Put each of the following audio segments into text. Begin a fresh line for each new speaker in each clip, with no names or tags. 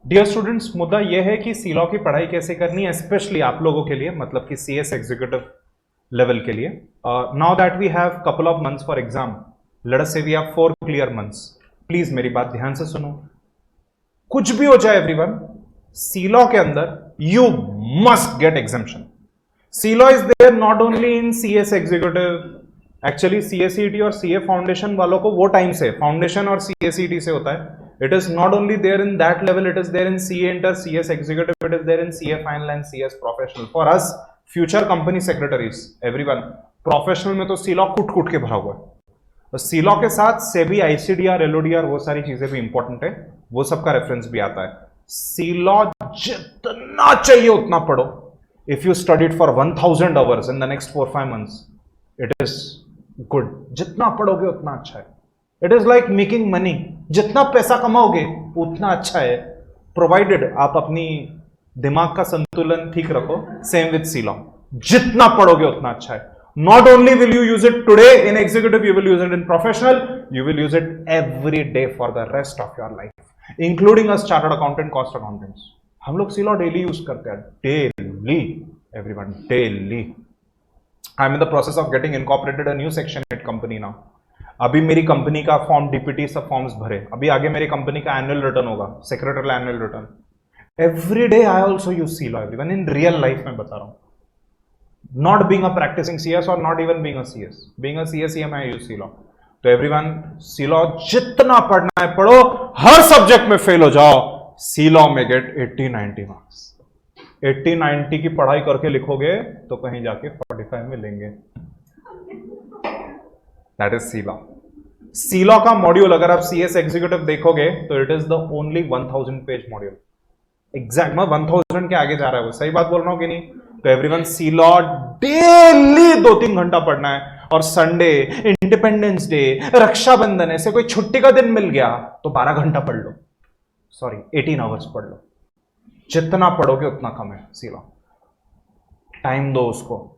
Dear students, मुद्दा यह है कि सी लॉ की पढ़ाई कैसे करनी है, स्पेशली आप लोगों के लिए, मतलब कि सीएस एग्जीक्यूटिव लेवल के लिए. Now that we have couple of months for exam, let us say we have 4 clear months. Please मेरी बात ध्यान से सुनो. कुछ भी हो जाए एवरीवन, सी लॉ के अंदर you must get exemption. C law is there not only in CS executive. Actually CSEET और सीए फाउंडेशन वालों को वो टाइम से, फाउंडेशन और सीएसईटी से होता है. It is not only there in that level, it is there in CA Inter, CS Executive, it is there in CA Final and CS Professional. For us, future company secretaries, everyone, professional में तो C-Law कूट के भरा हुआ है. तो C-Law के साथ SEBI, ICDR, LODR, वो सारी चीजें भी इंपॉर्टेंट है, वो सबका रेफरेंस भी आता है. C-Law जितना चाहिए उतना पढ़ो. If you studied for 1000 hours in the next 4-5 months, it is good. जितना पढ़ोगे उतना अच्छा है. It is like making money. जितना पैसा कमाओगे उतना अच्छा है, प्रोवाइडेड आप अपनी दिमाग का संतुलन ठीक रखो. सेम विद सी लॉ, जितना पढ़ोगे उतना अच्छा है. Not only will you use it today in executive, you will use it in professional, you will use it every day for the rest of your life, including us chartered accountant, cost accountants. हम लोग C law daily use करते हैं, daily everyone, daily. I am in the process of getting incorporated a new section at company now. अभी मेरी company का form DPT सब forms भरे. अभी आगे मेरी कंपनी का एनुअल रिटर्न होगा, secretarial annual return. Every day I also use C law everyone, in real life में बता रहा हूं. Not being a practicing CS और not even being a CS, being a CS I use C law. तो everyone, C law जितना पढ़ना है पढ़ो, हर सब्जेक्ट में फेल हो जाओ, सी लॉ में गेट 80-90 मार्क्स. 80-90 की पढ़ाई करके लिखोगे तो कहीं जाके 45 में लेंगे. That is C law. C law का मॉड्यूल अगर आप सीएस एग्जीक्यूटिव देखोगे तो it is the only 1000 page module. Exact मैं 1000 के आगे जा रहा है वो, सही बात बोल रहा हूं कि नहीं? तो एवरीवन, सी लॉ डेली 2-3 घंटा पढ़ना है. और संडे, इंडिपेंडेंस डे, रक्षाबंधन, ऐसे कोई छुट्टी का दिन मिल गया तो 12 घंटा पढ़ लो. सॉरी, 18 आवर्स पढ़ लो. जितना पढ़ोगे उतना कम है. सी लॉ टाइम दो उसको.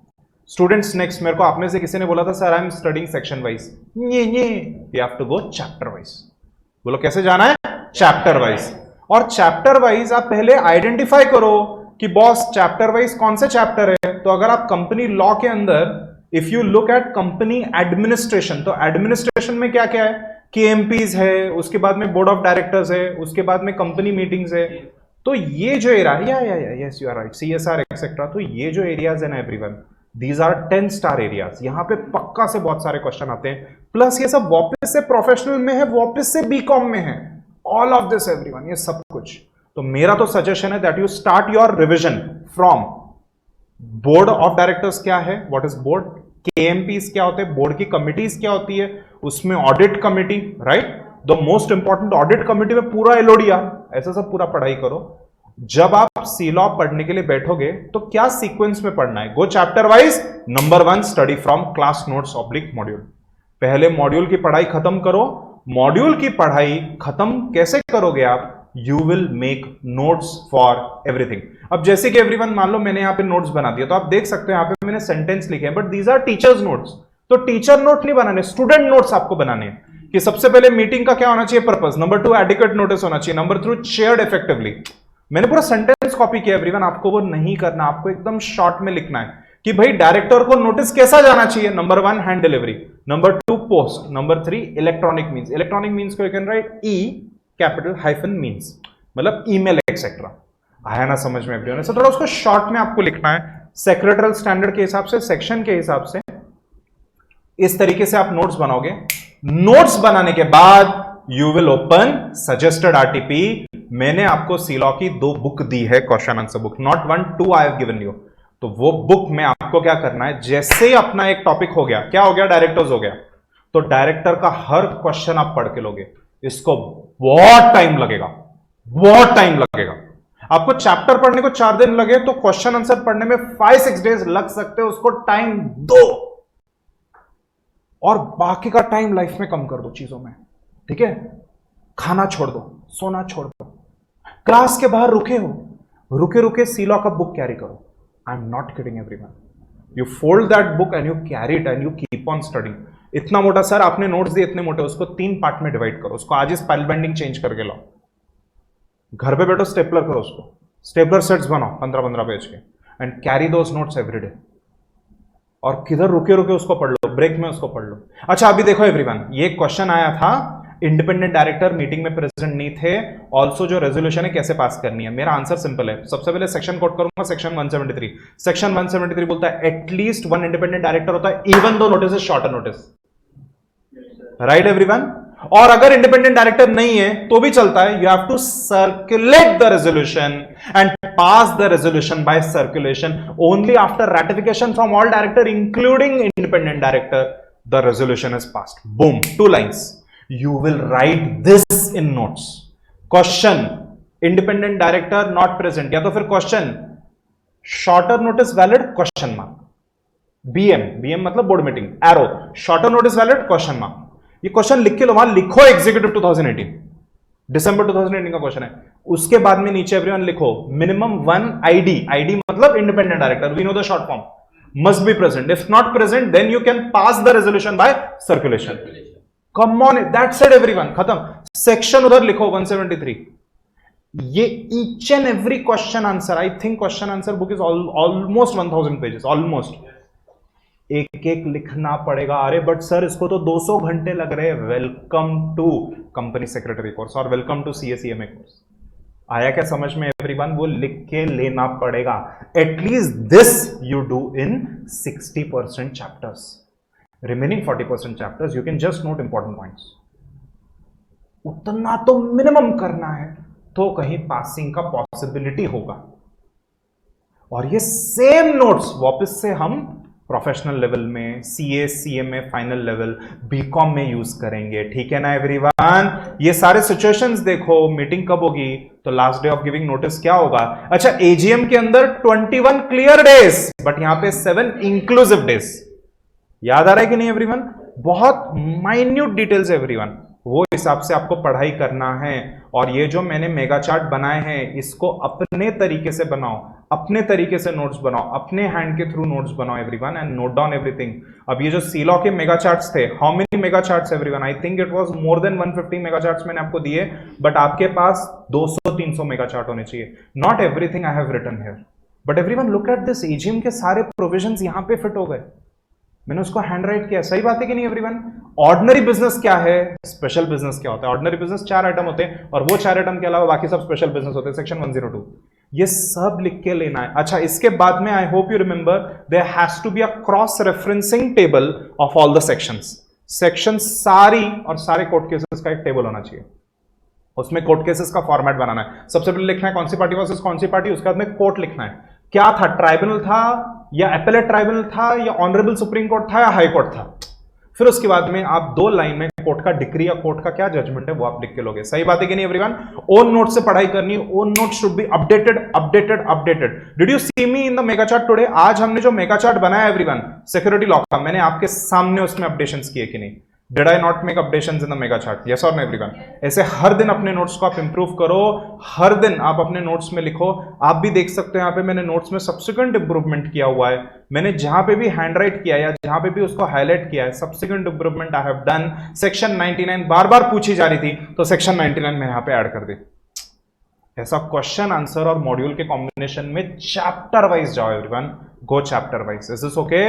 स्टूडेंट्स, नेक्स्ट मेरे को आप में से किसी ने बोला था sir I am studying section wise. You have to go chapter wise. बोलो कैसे जाना है? Chapter wise. और चैप्टर वाइज आप पहले आइडेंटिफाई करो कि बॉस चैप्टर वाइज कौन से चैप्टर है. तो अगर आप कंपनी लॉ के अंदर if you look at company administration, तो एडमिनिस्ट्रेशन में क्या क्या है कि एमपीज है, उसके बाद में बोर्ड ऑफ डायरेक्टर्स है, उसके बाद में कंपनी मीटिंग्स है. तो ये जो area, yes you are right, CSR etcetera. तो ये जो एरियाज है ना everyone, These are 10 star areas. यहां पे पक्का से बहुत सारे क्वेश्चन आते हैं. प्लस ये सब वापस से प्रोफेशनल में है, वापस से बीकॉम में है. ऑल ऑफ दिस एवरीवन, ये सब कुछ. तो मेरा तो सजेशन है that you start your revision from board of directors. क्या है, व्हाट इज बोर्ड, केएमपीज क्या होते हैं, बोर्ड की कमिटीज क्या होती है, उसमें audit committee, right, the most important audit committee में पूरा एलओडीआर, ऐसा सब पूरा पढ़ाई करो. जब आप सी लॉ पढ़ने के लिए बैठोगे तो क्या सीक्वेंस में पढ़ना है? Go chapter wise. Number 1, study from class notes oblique module. पहले मॉड्यूल की पढ़ाई खत्म करो. मॉड्यूल की पढ़ाई खत्म कैसे करोगे आप? You will make notes for everything. अब जैसे कि एवरीवन, मान लो मैंने यहां पे नोट्स बना दिया, तो आप देख सकते हो यहां पे मैंने सेंटेंस लिखे हैं, but these are teachers notes. तो टीचर नोट नहीं बनाने, स्टूडेंट नोट्स आपको बनाने हैं. कि सबसे पहले मीटिंग का क्या होना चाहिए पर्पस, नंबर 2 एडिक्वेट नोटिस होना चाहिए, नंबर 3 शेयर्ड इफेक्टिवली. मैंने पूरा सेंटेंस कॉपी किया एवरीवन, आपको वो नहीं करना, आपको एकदम शॉर्ट में लिखना है कि भाई डायरेक्टर को नोटिस कैसा जाना चाहिए. Number 1 hand delivery, number 2 post, number 3 electronic means. Electronic means को you can write E capital hyphen means, मतलब ईमेल एक्सेट्रा. आया ना समझ में एवरीवन? थोड़ा उसको शॉर्ट में आपको लिखना है, सेक्रेटरियल स्टैंडर्ड के हिसाब से, सेक्शन के हिसाब से. इस तरीके से आप नोट्स बनाओगे. नोट्स बनाने के बाद you will open suggested RTP. मैंने आपको सी लॉ की 2 बुक दी है, question answer book, not 1, 2 I have given you. तो वो बुक में आपको क्या करना है, जैसे अपना एक टॉपिक हो गया, क्या हो गया, डायरेक्टर्स हो गया, तो डायरेक्टर का हर क्वेश्चन आप पढ़ के लोगे. इसको बहुत टाइम लगेगा, बहुत टाइम लगेगा. आपको चैप्टर पढ़ने को 4 दिन लगे तो क्वेश्चन आंसर पढ़ने में 5-6 डेज लग सकते हैं. उसको टाइम दो और बाकी का टाइम लाइफ में कम कर दो चीजों में. ठीक है, खाना छोड़ दो, सोना छोड़ दो, क्लास के बाहर रुके हो, रुके रुके सी लॉ का बुक कैरी करो. I am not kidding everyone. You fold that book and you carry it and you keep on studying. इतना मोटा सर आपने नोट्स दिए इतने मोटे, उसको 3 पार्ट में डिवाइड करो. उसको आज स्पेल बेंडिंग चेंज करके लाओ. घर पे बैठो, स्टेपलर करो उसको, स्टेपलर सेट्स बनाओ 15-15 पेज के, and carry those notes everyday. और किधर रुके रुके उसको पढ़ लो, ब्रेक में उसको पढ़ लो। अच्छा अभी देखो एवरीवन, ये क्वेश्चन आया था, इंडिपेंडेंट डायरेक्टर मीटिंग में प्रेजेंट नहीं थे, ऑल्सो जो रेजोल्यूशन है कैसे पास करनी है। मेरा आंसर सिंपल है, सबसे पहले सेक्शन कोट करूंगा, सेक्शन 173। सेक्शन 173 बोलता है एटलीस्ट वन इंडिपेंडेंट डायरेक्टर होता है even though notice is shorter notice, right everyone. और अगर इंडिपेंडेंट डायरेक्टर नहीं है तो भी चलता है, you have to circulate the resolution and pass the resolution by circulation only after ratification from all director including independent director the resolution is passed. Boom, 2 lines, you will write this in notes. Question, independent director not present, या तो फिर question shorter notice valid question mark, BM मतलब board meeting, arrow, shorter notice valid question mark. ये question लिख के लो, वहां लिखो executive 2018, दिसंबर 2018 का क्वेश्चन है। उसके बाद में नीचे एवरीवन लिखो मिनिमम 1 आईडी मतलब independent director, we know the short form, must be present, if not present then you can pass the resolution by circulation. Come on, that's it everyone, खत्म। Section उधर लिखो 173, ये each and every question answer, I think question answer book is almost 1000 pages, almost एक एक लिखना पड़ेगा। अरे but sir इसको तो 200 घंटे लग रहे हैं। Welcome to company secretary course और वेलकम टू CA/CMA कोर्स। आया क्या समझ में एवरीवन? वो लिख के लेना पड़ेगा। At least this you do in 60% chapters, remaining 40% chapters you can just note important points. उतना तो मिनिमम करना है तो कहीं पासिंग का पॉसिबिलिटी होगा। और ये सेम नोट्स वापस से हम प्रोफेशनल लेवल में, CA/CMA फाइनल लेवल, बीकॉम में यूज करेंगे, ठीक है ना एवरीवन? ये सारे सिचुएशंस देखो, मीटिंग कब होगी तो last day of giving notice क्या होगा। अच्छा AGM के अंदर 21 क्लियर डेज, बट यहां पे 7 इंक्लूसिव डेज। याद आ रहा है कि नहीं एवरीवन? बहुत माइन्यूट डिटेल्स एवरीवन, वो हिसाब से आपको पढ़ाई करना है। और ये जो मैंने मेगा चार्ट बनाए हैं इसको अपने तरीके से बनाओ, अपने तरीके से नोट्स बनाओ, अपने हैंड के थ्रू नोट्स बनाओ everyone and note down everything. अब ये जो सीलॉ के मेगा चार्ट्स थे, how many mega charts everyone? I think it was more than 150 mega charts मैंने आपको दिए, बट आपके पास 200-300 मेगा चार्ट होने चाहिए। Not everything I have written here, but everyone look at this, AGM के सारे प्रोविजंस यहां पे फिट हो गए। मैंने उसको हैंड राइट किया, सही बात है कि नहीं एवरीवन? ऑर्डिनरी बिजनेस क्या है, स्पेशल बिजनेस क्या होता है? ऑर्डिनरी बिजनेस 4 आइटम होते हैं और वो 4 आइटम के अलावा बाकी सब स्पेशल बिजनेस होते हैं, सेक्शन 102। ये सब लिख के लेना है। अच्छा इसके बाद में I hope you remember there has to be a cross referencing table of all the sections. Section सारी और सारे कोर्ट केसेस का एक टेबल होना चाहिए, उसमें कोर्ट केसेस का फॉर्मेट बनाना है। सबसे पहले लिखना है कौन सी पार्टी वर्सेस कौन सी पार्टी, उसके बाद में कोर्ट लिखना है, क्या था, ट्राइब्यूनल था या एपेलेट ट्राइब्यूनल था या ऑनरेबल सुप्रीम कोर्ट था या हाई कोर्ट था। फिर उसके बाद में आप 2 लाइन में कोर्ट का डिक्री या कोर्ट का क्या जजमेंट है वो आप लिख के लोगे। सही बात है कि नहीं एवरीवन? ओन नोट से पढ़ाई करनी, own note should be updated. Did you see me in the mega chart today? आज हमने जो मेगा चार्ट बनाया एवरीवन सिक्योरिटी लॉ का, मैंने आपके सामने उसमें अपडेशंस किए कि नहीं? Did I not make updations in the mega chart? Yes or no everyone? ऐसे हर दिन अपने नोट्स को आप इंप्रूव करो, हर दिन आप अपने नोट्स में लिखो। आप भी देख सकते हो यहाँ पे मैंने नोट्स में सब्सिक्वेंट इंप्रूवमेंट किया हुआ है। मैंने जहां पे भी हैंड राइट किया या जहां पे भी उसको हाईलाइट किया है, subsequent improvement I have done. Section 99 बार बार पूछी जा रही थी तो सेक्शन 99 में यहाँ पे ऐड कर दी। ऐसा क्वेश्चन आंसर और मॉड्यूल के कॉम्बिनेशन में चैप्टर वाइज जाओ everyone, go chapter wise. Is this okay?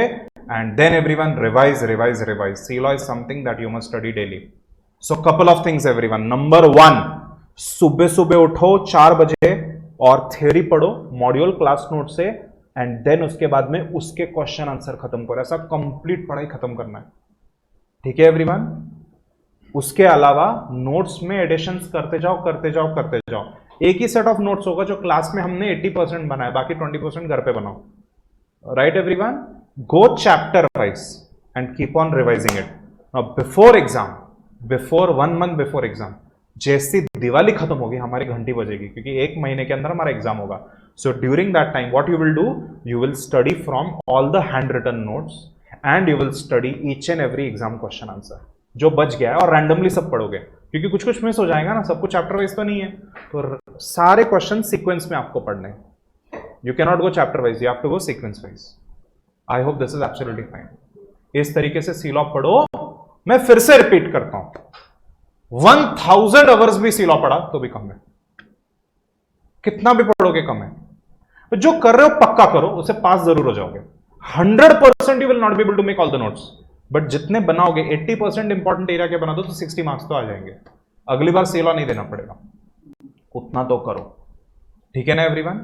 And then everyone revise. CLAW is something that you must study daily. So couple of things everyone. Number 1, सुबह उठो 4 बजे और theory पढ़ो module class note से, and then उसके बाद में उसके क्वेश्चन आंसर खत्म करो। ऐसा कंप्लीट पढ़ाई खत्म करना है, ठीक है एवरीवन? उसके अलावा नोट्स में एडिशंस करते जाओ। एक ही सेट ऑफ नोट्स होगा जो क्लास में हमने 80% बनाया, बाकी 20% घर पे बनाओ, right everyone? Go chapter wise and keep on revising it. Now before exam, before 1 month before exam, जैसी दिवाली खत्म होगी हमारी घंटी बजेगी, क्योंकि 1 महीने के अंदर हमारा एग्जाम होगा। So during that time what you will do, you will study from all the handwritten notes and you will study each and every exam question answer जो बच गया है, और रैंडमली सब पढ़ोगे क्योंकि कुछ मिस हो जाएगा ना, सब कुछ चैप्टर वाइज तो नहीं है, तो सारे क्वेश्चन सीक्वेंस में आपको पढ़ने। You can not go chapter wise, you have to go sequence wise. I hope this is absolutely fine. इस तरीके से सीलॉ पढ़ो। मैं फिर से रिपीट करता हूं, 1000 आवर्स भी सीलॉ पढ़ा तो भी कम है। कितना भी पढ़ोगे कम है। तो जो कर रहे हो पक्का करो, उसे पास जरूर हो जाओगे। 100% you will not be able to make all the notes, but जितने बनाओगे 80% इंपॉर्टेंट एरिया के बना दो तो 60 मार्क्स तो आ जाएंगे। अगली बार सेला नहीं देना पड़ेगा, उतना तो करो। ठीक है ना everyone?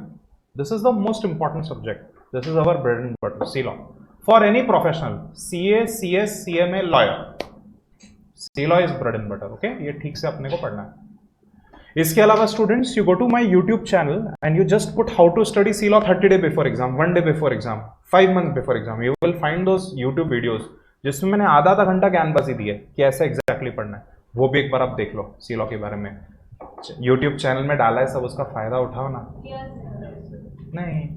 This is the most important subject, this is our bread and butter, C law for any professional, CA, CS, CMA, lawyer, C law is bread and butter. Okay, ये ठीक से अपने को पढ़ना है। इसके अलावा students, you go to my YouTube channel and you just put how to study C law 30 day before exam, 1 day before exam, 5 month before exam, you will find those YouTube videos जिसमें मैंने आधा घंटा ज्ञानबाजी दी है कि ऐसे exactly पढ़ना है। वो भी एक बार आप देख लो, सी लॉ के बारे में यूट्यूब चैनल में डाला है सब, उसका फायदा उठाओ ना। नहीं